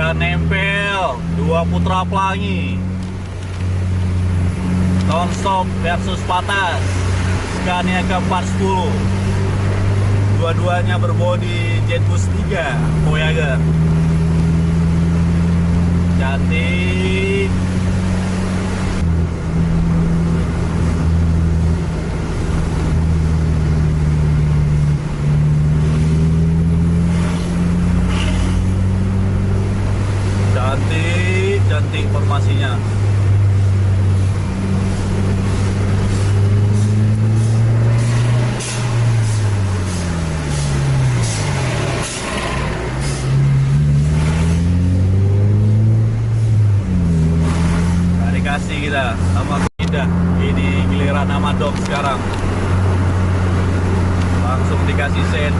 udah nempel 2 putra pelangi nonstop versus Patas Scania K410. Dua-duanya berbodi Jetbus 3 Voyager. Cantik. Cantik formasinya. Nah, dikasih kita sama pindah. Ini giliran sama Dom sekarang. Langsung dikasih sen.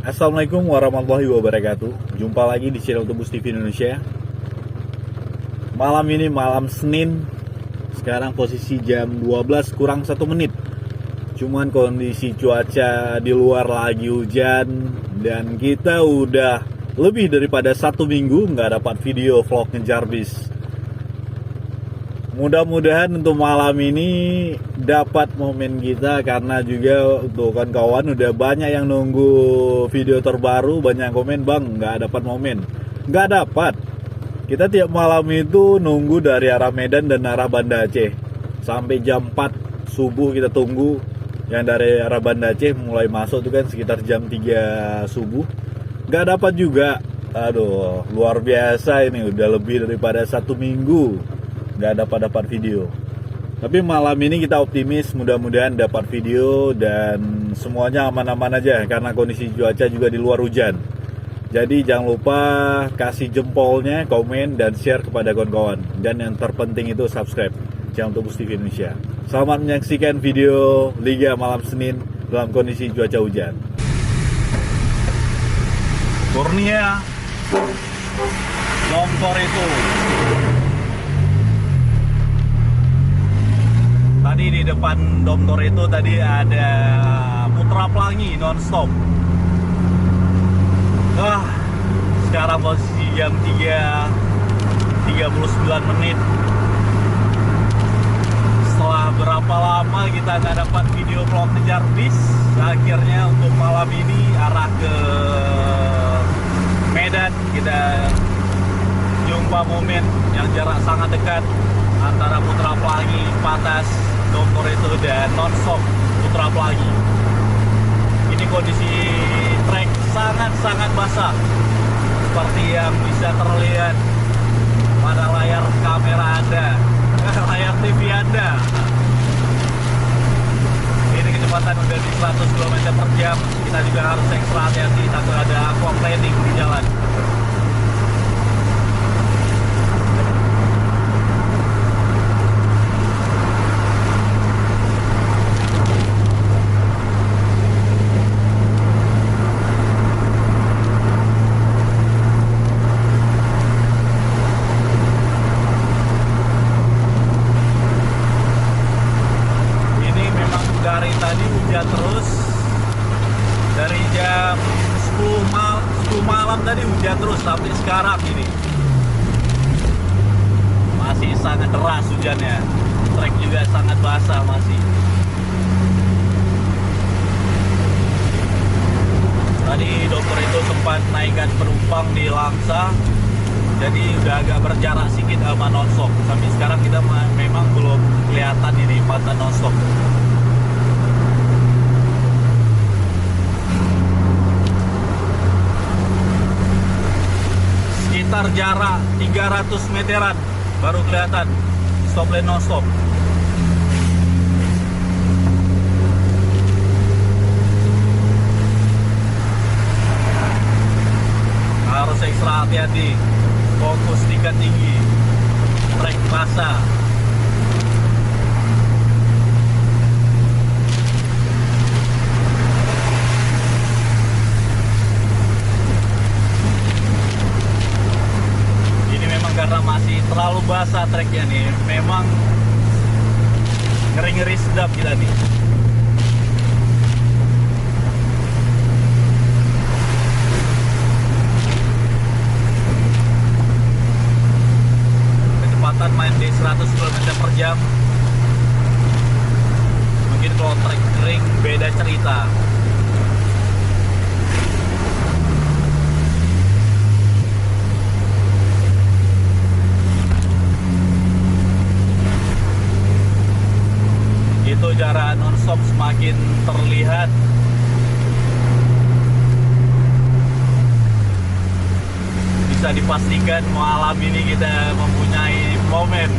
Assalamualaikum warahmatullahi wabarakatuh. Jumpa lagi di channel Tebus TV Indonesia. Malam ini malam Senin. Sekarang posisi jam 12 kurang 1 menit. Cuman kondisi cuaca di luar lagi hujan. Dan kita udah lebih daripada 1 minggu nggak dapat video vlog ngejar bis. Mudah-mudahan untuk malam ini dapat momen kita, karena juga untuk kawan-kawan udah banyak yang nunggu video terbaru, banyak yang komen, bang nggak dapat momen. Nggak dapat. Kita tiap malam itu nunggu dari arah Medan dan arah Banda Aceh sampai jam 4 subuh kita tunggu. Yang dari arah Banda Aceh mulai masuk itu kan sekitar jam 3 subuh. Nggak dapat juga. Aduh, luar biasa ini, udah lebih daripada 1 minggu nggak dapat video. Tapi malam ini kita optimis, mudah-mudahan dapat video dan semuanya aman-aman aja, karena kondisi cuaca juga di luar hujan. Jadi jangan lupa kasih jempolnya, komen, dan share kepada kawan-kawan. Dan yang terpenting itu subscribe channel Tebus TV Indonesia. Selamat menyaksikan video Liga malam Senin dalam kondisi cuaca hujan. Kurnia Lompor itu tadi di depan Domtor itu tadi ada Putra Pelangi nonstop. Sekarang posisi jam 3.39 menit. Setelah berapa lama kita nggak dapat video vlog ngejar bis, akhirnya untuk malam ini arah ke Medan kita jumpa momen yang jarak sangat dekat antara Putra Pelangi, Patas, Domtor itu dan nonstop Putra Pelangi. Ini kondisi trek sangat-sangat basah, seperti yang bisa terlihat pada layar kamera Anda, layar TV Anda. Ini kecepatan udah di 100 km per jam. Kita juga harus ekstra hati-hati, takut ada aquaplaning di jalan. Dari tadi hujan terus, dari jam 10 malam tadi hujan terus sampai sekarang ini masih sangat deras hujannya. Trek juga sangat basah masih. Tadi dokter itu sempat naikkan penumpang di Langsa, jadi udah agak berjarak sedikit sama nonstop. Sampai sekarang kita memang belum kelihatan ini mata nonstop. Sekitar jarak 300 meteran baru kelihatan stop line nonstop. Harus ekstra hati-hati, fokus tingkat tinggi, trek basah. Ini memang karena masih terlalu basah treknya nih, memang ngeri-ngeri sedap kita nih. Main di 100 km per jam. Mungkin kalau trek kering beda cerita. Itu jarak non-stop semakin terlihat. Bisa dipastikan malam ini kita mempunyai momen.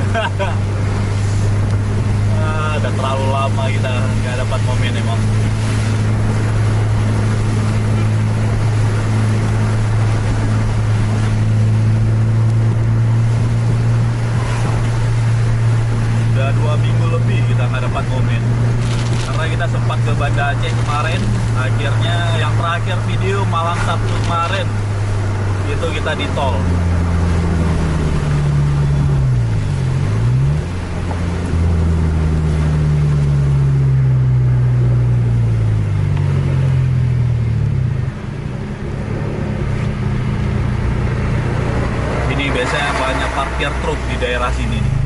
Udah terlalu lama kita nggak dapat momen emang. Udah 2 minggu lebih kita nggak dapat momen. Karena kita sempat ke Banda Aceh kemarin. Akhirnya yang terakhir video malam Sabtu kemarin itu kita di tol. Ini biasanya banyak parkir truk di daerah sini nih.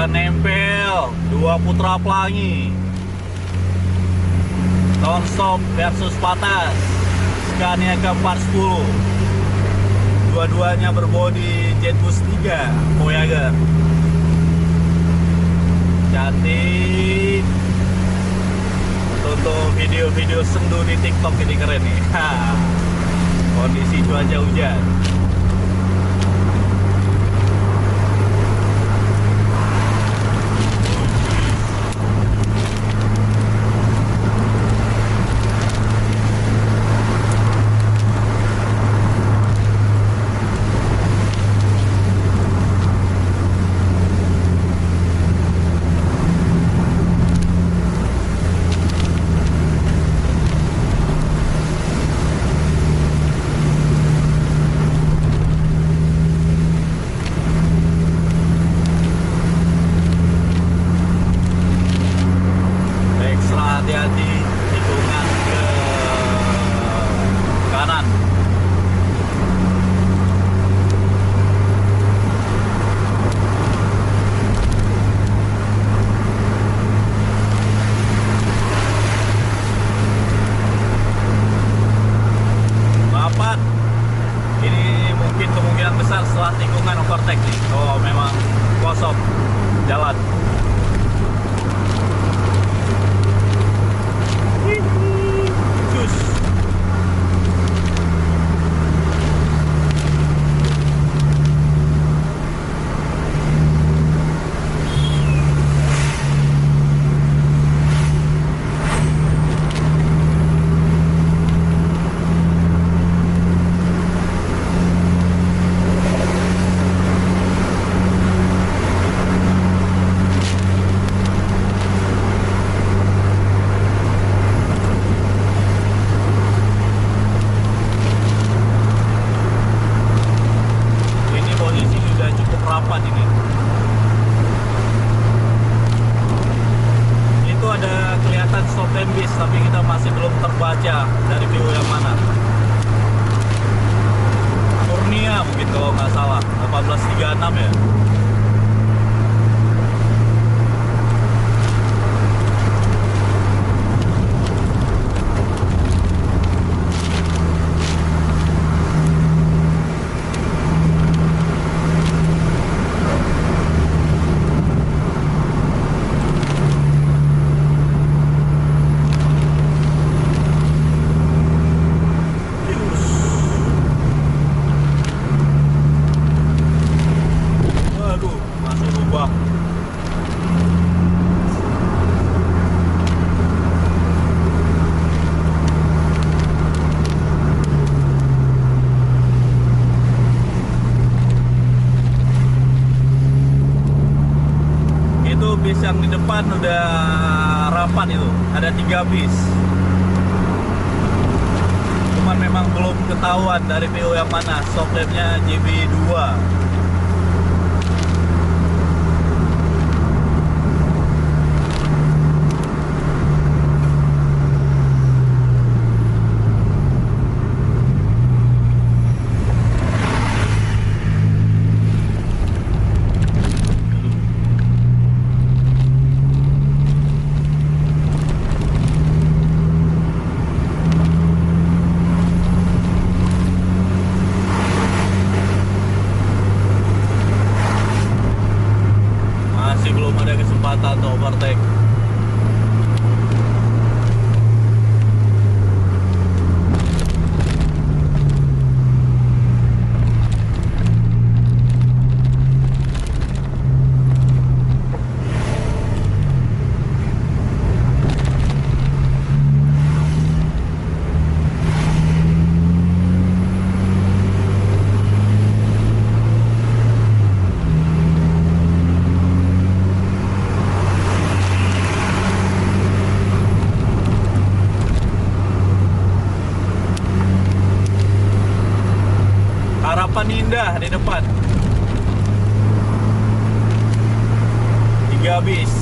Nempel 2 Putra Pelangi, nonstop versus Patas, Scania K410, dua-duanya berbodi Jetbus 3 Voyager. Cantik. Untuk video-video sendu di TikTok ini keren nih. Kondisi cuaca hujan. Hati-hati tikungan ke kanan. Maaf, ini mungkin kemungkinan besar setelah tikungan overtake nih. Oh, memang kosong jalan. depan udah rapat itu, ada 3 bis. Cuman memang belum ketahuan dari PO yang mana, stop lampnya JB2. Belum ada kesempatan untuk overtake. Harapan Indah di depan, 3 bis.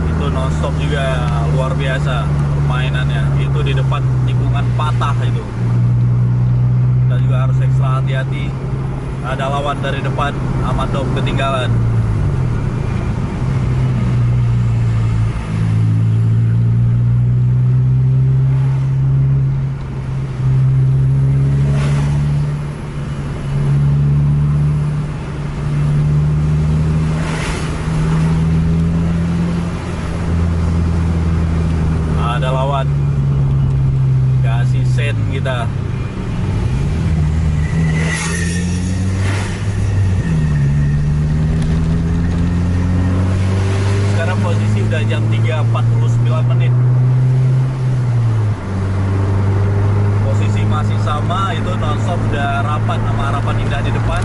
Itu nonstop juga luar biasa permainannya. Itu di depan tikungan patah itu, kita juga harus ekstra hati-hati. Ada lawan dari depan, aman dong ketinggalan. Ada lawan, kasih sen kita. Sekarang posisi udah jam 3.49 menit. Posisi masih sama, itu nonstop udah rapat sama Harapan Indah di depan.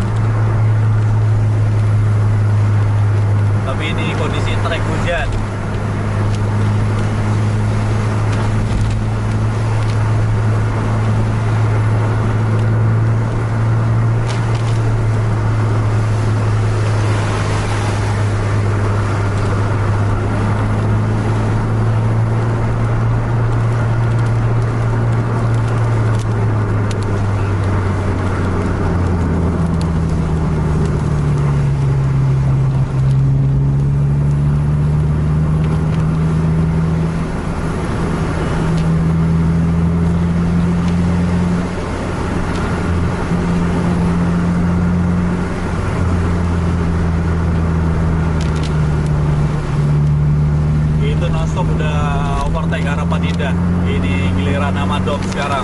Tapi ini kondisi trek hujan. Nonstop udah overtake Harapan Indah. Ini giliran Amadok sekarang,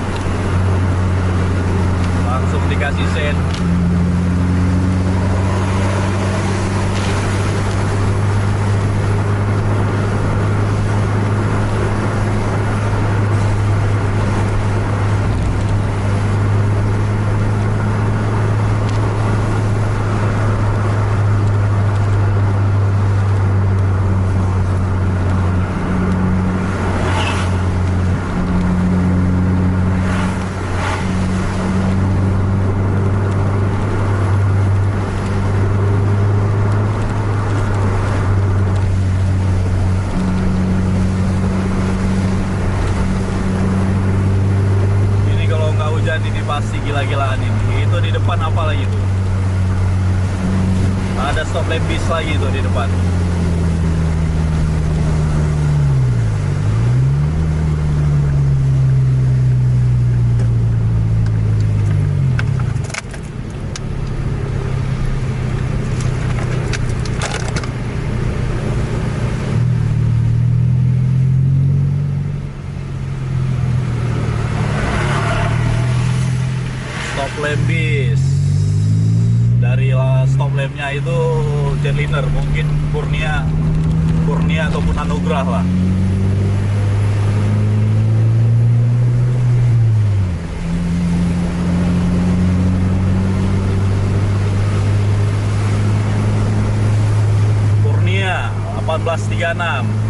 langsung dikasih sen. Ini pasti gila-gilaan ini. Itu di depan apa lagi tuh? Ada stop lamp bis lagi tuh di depan. Stop lamp bis. depannya itu jetliner, mungkin Kurnia ataupun Anugrah lah. Kurnia 1836.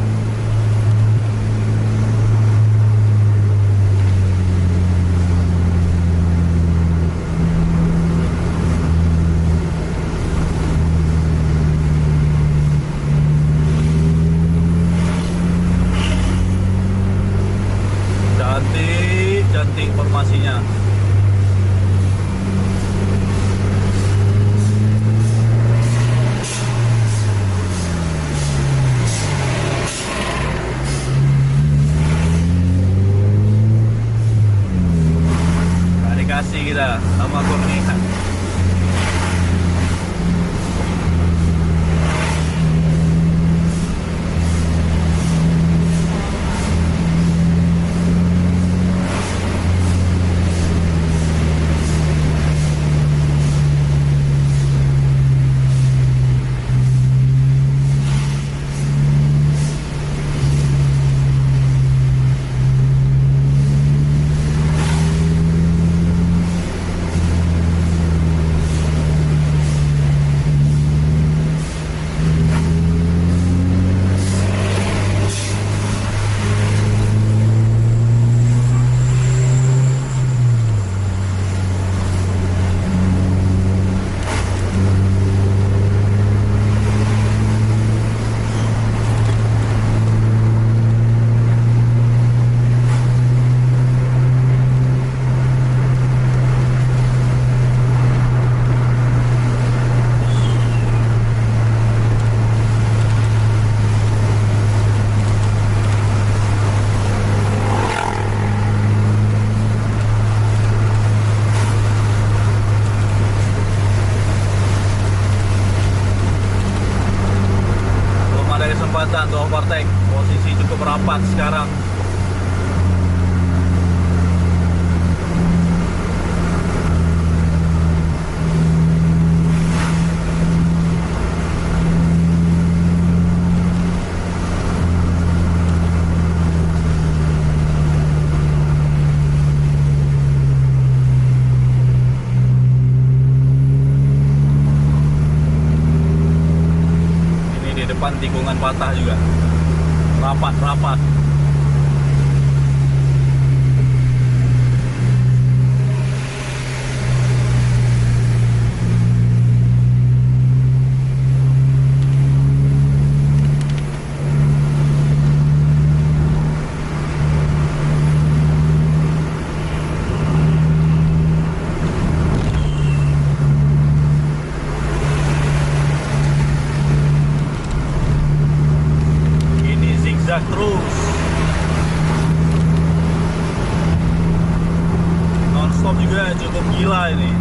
Cantik informasinya. Nah, dikasih kita sama Kurnia. Kesempatan untuk overtake, posisi cukup rapat sekarang. Depan tikungan patah juga, rapat. Terus non-stop juga cukup gila ini.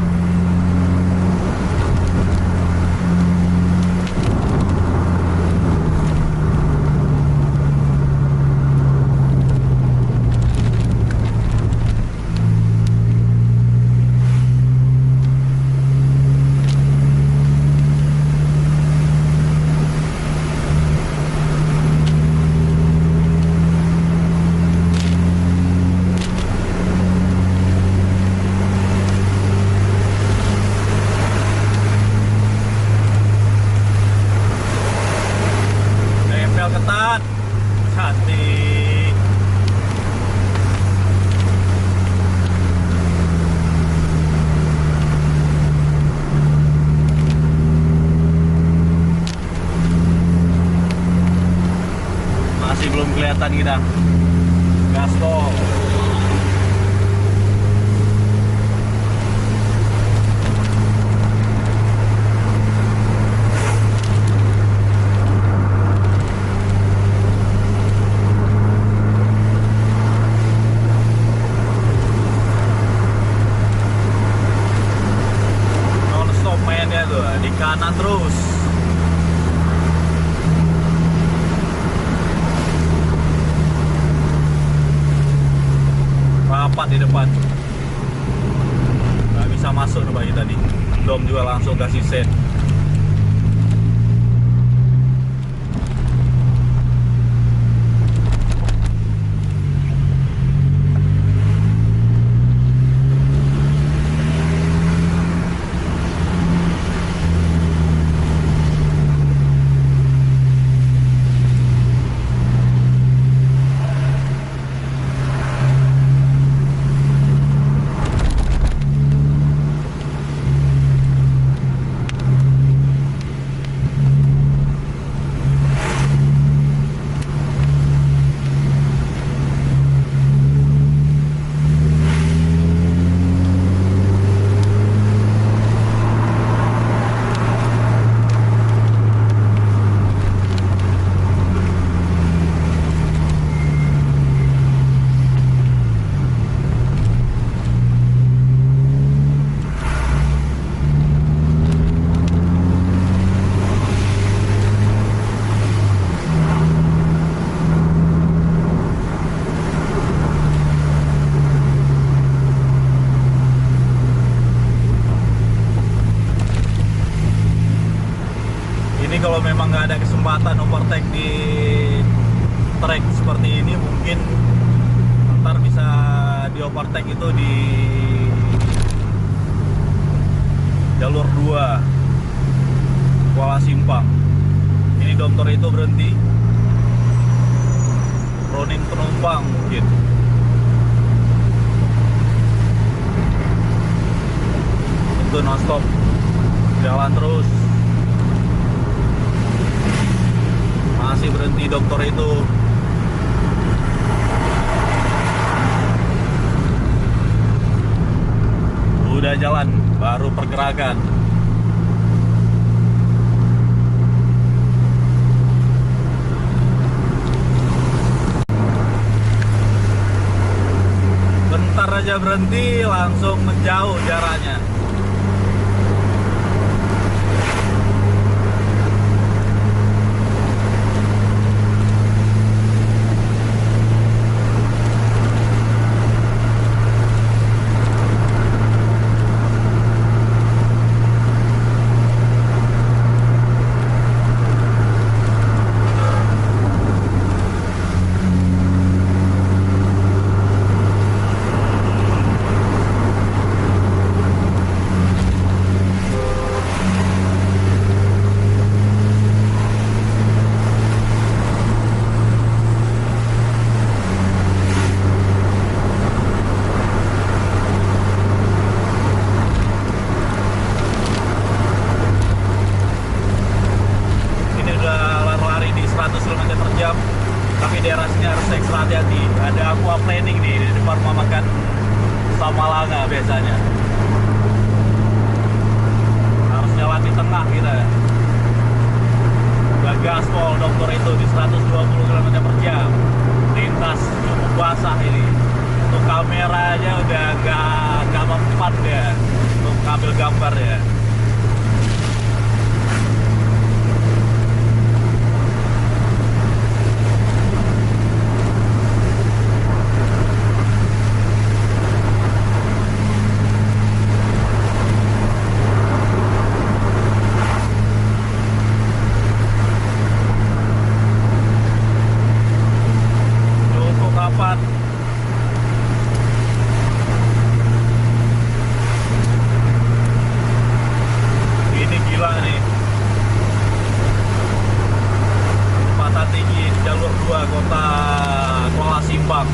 Ketat, cantik. Masih belum kelihatan kita. Gaspol. Di kanan terus. Rapat di depan. Nggak bisa masuk nih bagi tadi. Dom juga langsung kasih set. trek seperti ini mungkin ntar bisa di overtake itu di jalur 2 Kuala Simpang. Ini dokter itu berhenti turunin penumpang mungkin. Itu non-stop, jalan terus. Masih berhenti dokter itu. Udah jalan, baru pergerakan. Bentar aja berhenti, langsung menjauh jaraknya. Tapi daerah sini harus ekstra hati-hati. Ada aqua planning nih di depan rumah makan Samalanga biasanya. Harus jalan di tengah kita. Udah gaspol dokter itu di 120 km/jam. Lintas cukup basah ini. Untuk kamera aja udah nggak mempan ya untuk ngambil gambar ya. Ini gila nih, kecepatan tinggi di jalur 2 kota Kuala Simpang.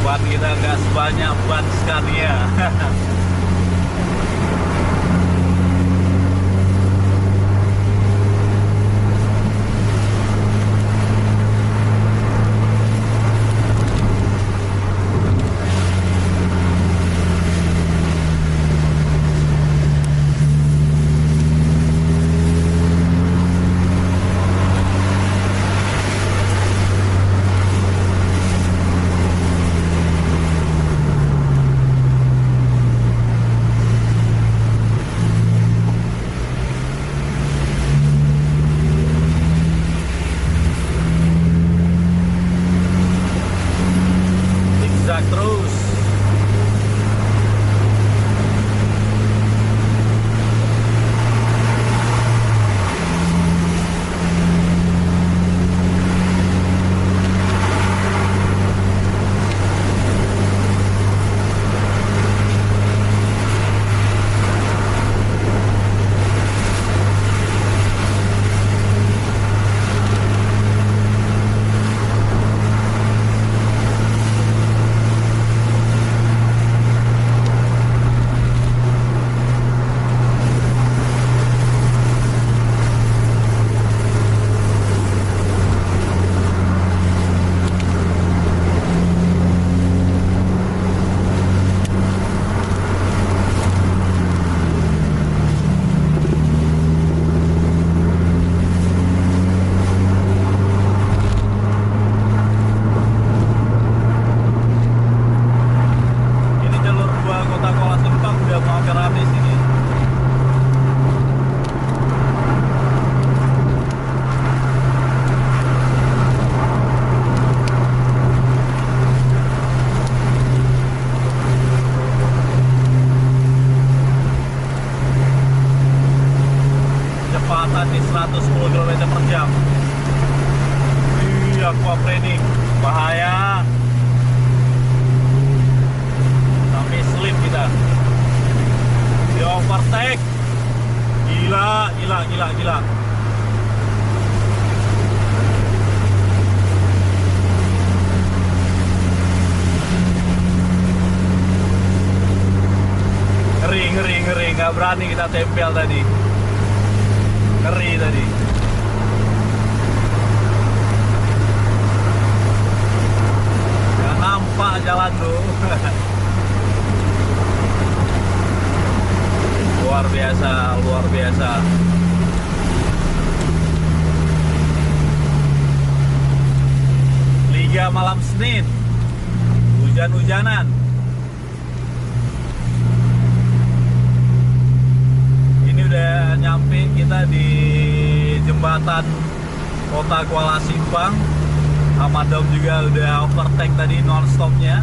Ban kita nggak sebanyak ban Scania. Zigzag terus. bahaya. Sampai slip kita. Di overtake. Gila. Ngeri, nggak berani kita tempel tadi. Ngeri tadi. Nggak nampak jalan tuh. Luar biasa. Liga malam Senin. Hujan-hujanan. Udah nyampe kita di jembatan kota Kuala Simpang. Amadom juga udah overtake tadi non-stopnya.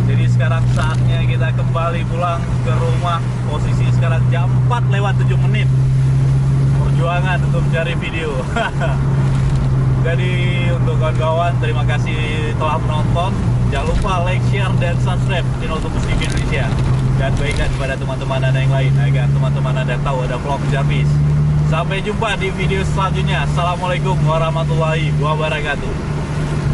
Jadi sekarang saatnya kita kembali pulang ke rumah. Posisi sekarang jam 4:07. Perjuangan untuk mencari video. Jadi untuk kawan-kawan, terima kasih telah menonton. Jangan lupa like, share, dan subscribe channel Tukus TV Indonesia. Dan bagikan kepada teman-teman Anda yang lain agar teman-teman Anda tahu ada vlog Jarvis. Sampai jumpa di video selanjutnya. Assalamualaikum warahmatullahi wabarakatuh.